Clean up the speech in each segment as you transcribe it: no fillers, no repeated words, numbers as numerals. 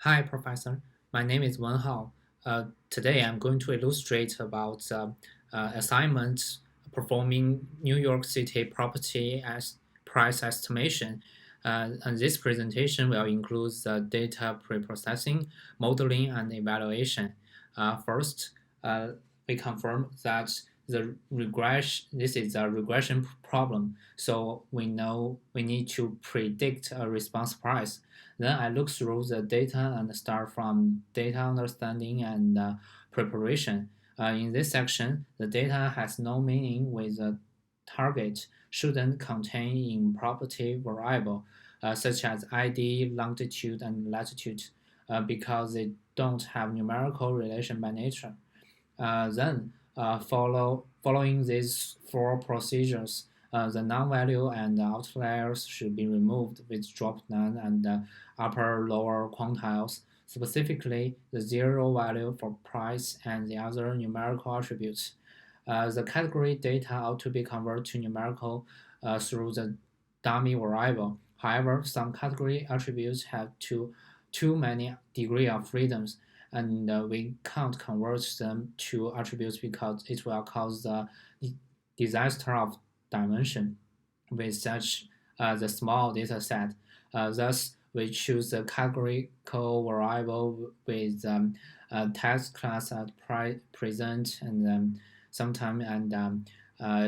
Hi, Professor. My name is Wen Hao. Today, I'm going to illustrate about assignment performing New York City property as price estimation. And this presentation will include data preprocessing, modeling, and evaluation. First, we confirm that this is a regression problem, so we know we need to predict a response price. Then I look through the data and start from data understanding and preparation. In this section, the data has no meaning with a target shouldn't contain improperty variable such as ID, longitude, and latitude because they don't have numerical relation by nature. Following these four procedures, the non-value and outliers should be removed with drop-down and upper-lower quantiles, specifically the zero value for price and the other numerical attributes. The category data ought to be converted to numerical through the dummy variable. However, some category attributes have too many degree of freedoms, and we can't convert them to attributes because it will cause the disaster of dimension with such the small data set. Thus, we choose the categorical variable with text class at present and sometime and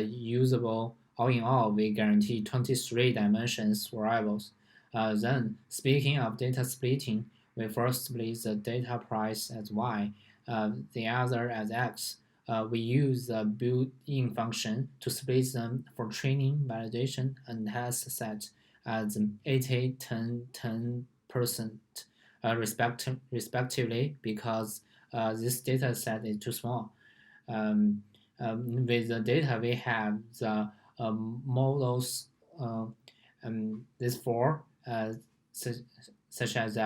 usable. All in all, we guarantee 23 dimensions variables. Then, speaking of data splitting, we first split the data price as y, the other as x. We use the built-in function to split them for training, validation, and test set as 80, 10, 10% respectively because this data set is too small. With the data we have, the models, these four, such as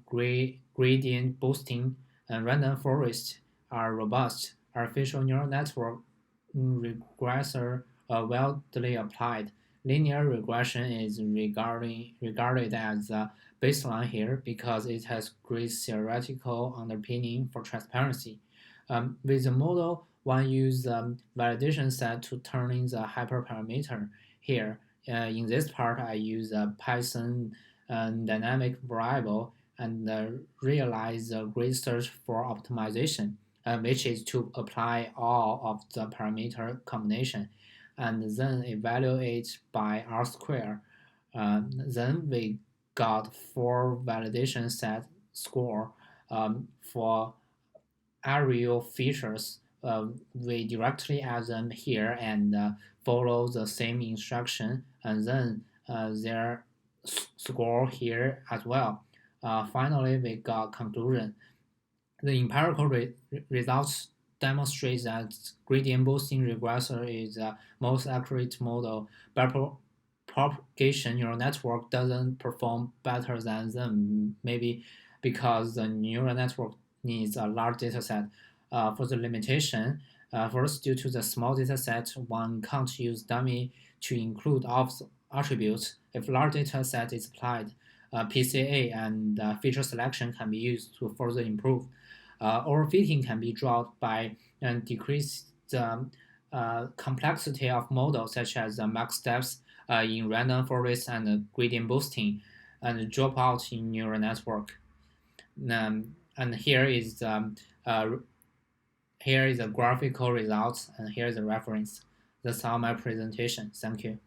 gradient boosting and random forest, are robust. Artificial neural network regressor are widely applied. Linear regression is regarded as a baseline here because it has great theoretical underpinning for transparency. With the model, one uses validation set to turn in the hyperparameter. Here, in this part, I use a Python dynamic variable and realize the grid search for optimization, which is to apply all of the parameter combination and then evaluate by R square. Then we got four validation set score for aerial features. We directly add them here and follow the same instruction, and then their score here as well. Finally, we got conclusion. The empirical results demonstrate that gradient boosting regressor is the most accurate model, but propagation neural network doesn't perform better than them, maybe because the neural network needs a large data set. For the limitation, first, due to the small data set, one can't use dummy to include all attributes. If large data set is applied, PCA and feature selection can be used to further improve. Overfitting can be dropped by and decrease the complexity of models such as max steps in random forest and gradient boosting, and drop out in neural network. And here is the graphical results, and here is the reference. That's all my presentation. Thank you.